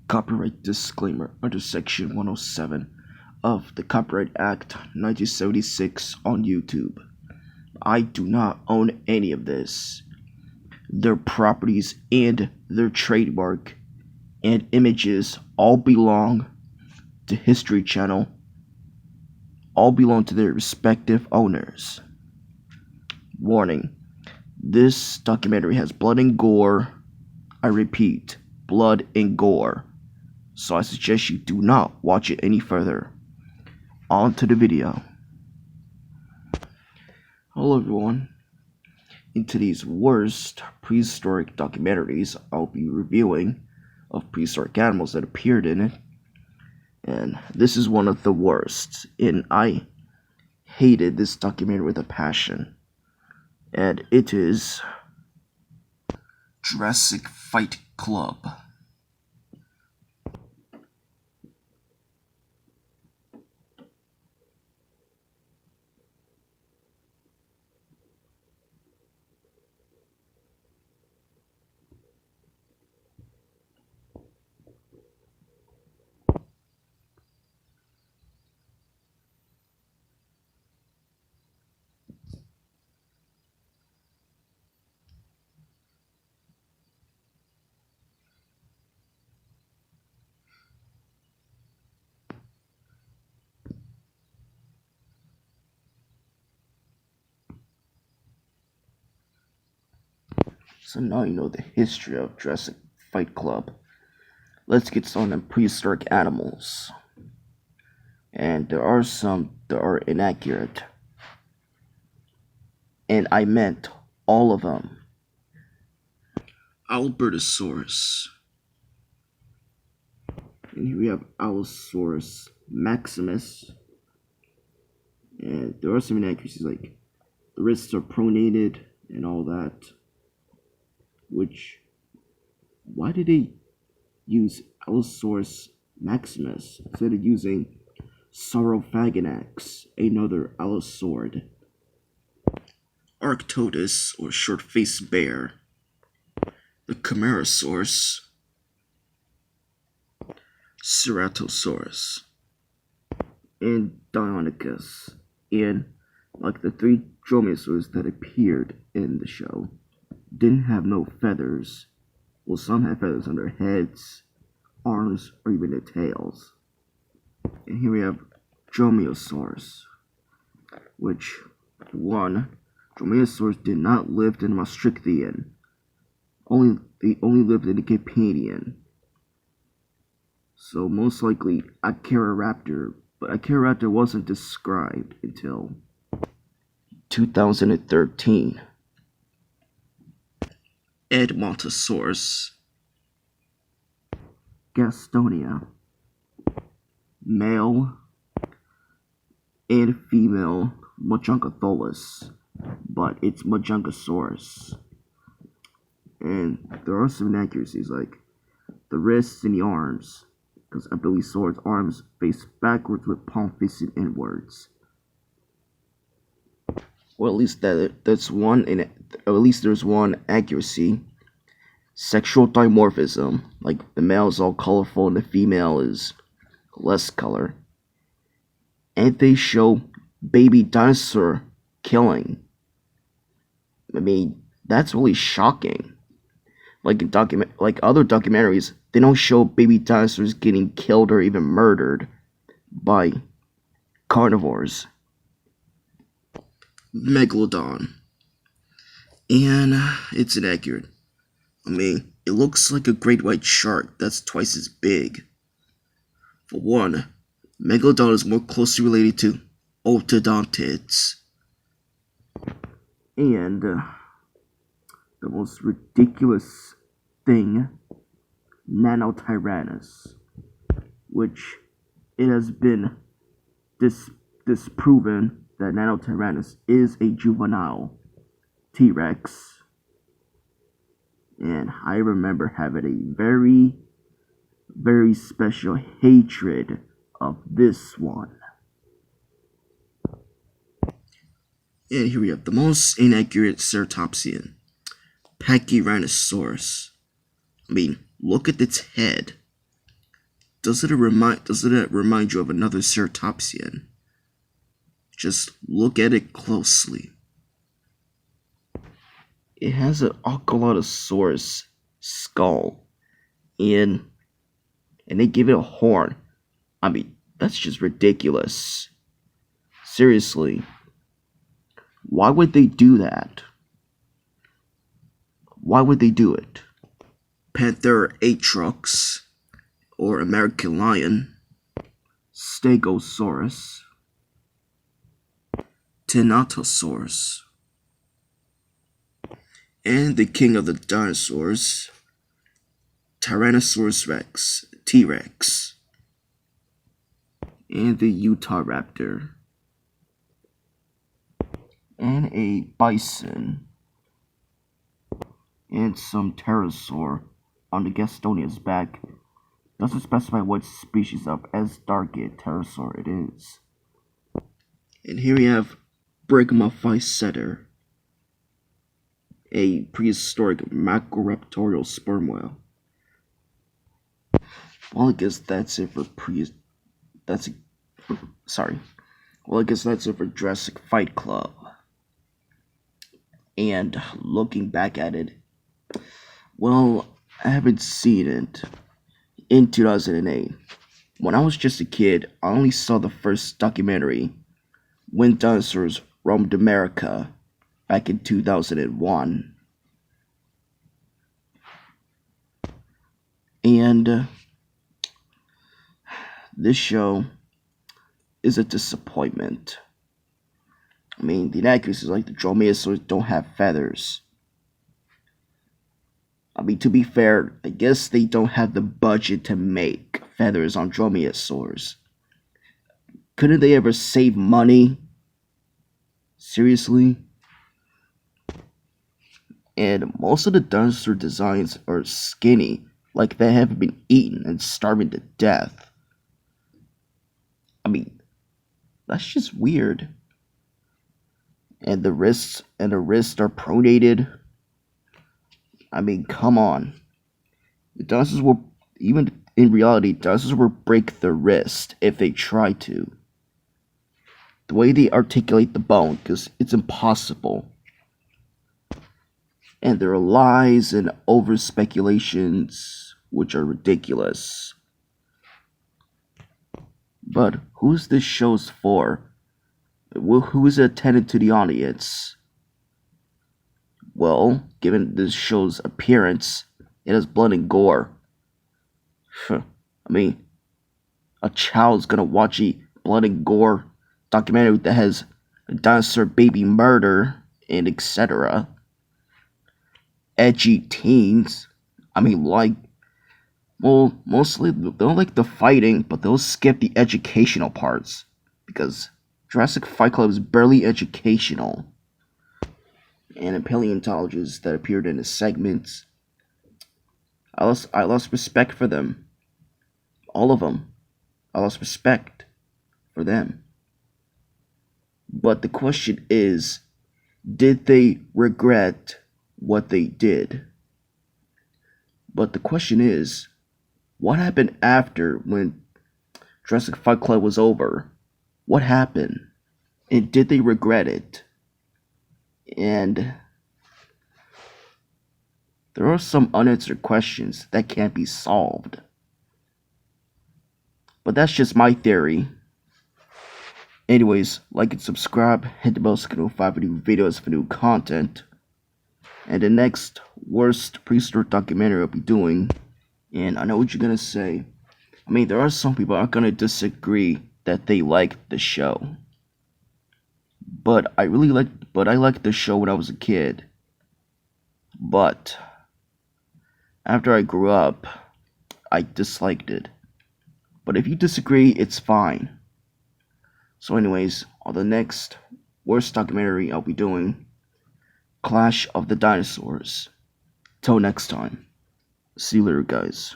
Copyright disclaimer under Section 107 of the Copyright Act 1976 on YouTube. I do not own any of this. Their properties and their trademark and images all belong to History Channel. All belong to their respective owners. Warning: this documentary has blood and gore. I repeat, blood and gore. So I suggest you do not watch it any further. On to the video. Hello everyone. In today's worst prehistoric documentaries I'll be reviewing of prehistoric animals that appeared in it. And this is one of the worst. And I hated this documentary with a passion. And it is Jurassic Fight Club. So now you know the history of Jurassic Fight Club. Let's get started on prehistoric animals. And there are some that are inaccurate. And I meant all of them. Albertosaurus. And here we have Allosaurus maximus. And there are some inaccuracies, like the wrists are pronated and all that. Which, why did they use Allosaurus maximus instead of using Saurophaganax, another allosaurid? Arctodus, or short-faced bear. The Camarasaurus. Ceratosaurus. And Deinonychus. And like the three dromaeosaurs that appeared in the show, didn't have no feathers. Well, some had feathers on their heads, arms, or even their tails. And here we have Dromaeosaurus, which, one, Dromaeosaurs did not live in Maastrichtian. They only lived in the Carpathian. So most likely Acaroraptor, but Acaroraptor wasn't described until 2013. Edmontosaurus, Gastonia, male and female Majungatholus, but it's Majungasaurus. And there are some inaccuracies, like the wrists and the arms, because I believe Saur's arms face backwards with palm facing inwards. Well, at least that's one, and at least there's one accuracy. Sexual dimorphism, like the male is all colorful and the female is less color. And they show baby dinosaur killing. I mean, that's really shocking. Like other documentaries, they don't show baby dinosaurs getting killed or even murdered by carnivores. Megalodon. And it's inaccurate. I mean, it looks like a great white shark that's twice as big. For one, Megalodon is more closely related to Otodontids. And the most ridiculous thing, Nanotyrannus, which it has been disproven that Nanotyrannus is a juvenile T-Rex. And I remember having a very, very special hatred of this one. And here we have the most inaccurate ceratopsian, Pachyrhinosaurus. I mean, look at its head. Doesn't it remind you of another ceratopsian? Just look at it closely. It has an Ankylosaurus skull, and they give it a horn. I mean, that's just ridiculous. Seriously, why would they do that? Why would they do it? Pantheratrax, or American lion, Stegosaurus, Tyrannosaurus, and the king of the dinosaurs, Tyrannosaurus Rex, T-Rex, and the Utah raptor, and a bison, and some pterosaur on the Gastonia's back. Doesn't specify what species of Esdargid pterosaur it is. And here we have Brigmophyseter, a prehistoric macroraptorial sperm whale. Well, I guess that's it for Jurassic Fight Club. And looking back at it, well, I haven't seen it in 2008. When I was just a kid, I only saw the first documentary, When Dinosaurs Roamed America, back in 2001. And this show is a disappointment. I mean, the inaccuracies like the dromaeosaurs don't have feathers. I mean, to be fair, I guess they don't have the budget to make feathers on dromaeosaurs. Couldn't they ever save money? Seriously? And most of the dinosaur designs are skinny, like they haven't been eaten and starving to death. I mean, that's just weird. And the wrists are pronated. I mean, come on. The dinosaurs will, even in reality, dinosaurs will break their wrist if they try to. The way they articulate the bone, because it's impossible. And there are lies and over speculations, which are ridiculous. But who's this show's for? Who is attendant to the audience? Well, given this show's appearance, it has blood and gore. I mean, a child's gonna watch a blood and gore documentary that has a dinosaur baby murder and etc. Edgy teens. I mean, mostly they'll like the fighting, but they'll skip the educational parts because Jurassic Fight Club is barely educational. And paleontologists that appeared in the segments, I lost respect for them. All of them. I lost respect for them. But the question is, did they regret what they did? But the question is, what happened after when Jurassic Fight Club was over? What happened? And did they regret it? And there are some unanswered questions that can't be solved. But that's just my theory. Anyways, like and subscribe, hit the bell so you can notify for new videos for new content. And the next worst prehistoric documentary I'll be doing, and I know what you're gonna say. I mean, there are some people that are gonna disagree that they like the show. But I liked the show when I was a kid. But after I grew up, I disliked it. But if you disagree, it's fine. So anyways, on the next worst documentary I'll be doing, Clash of the Dinosaurs. Till next time. See you later, guys.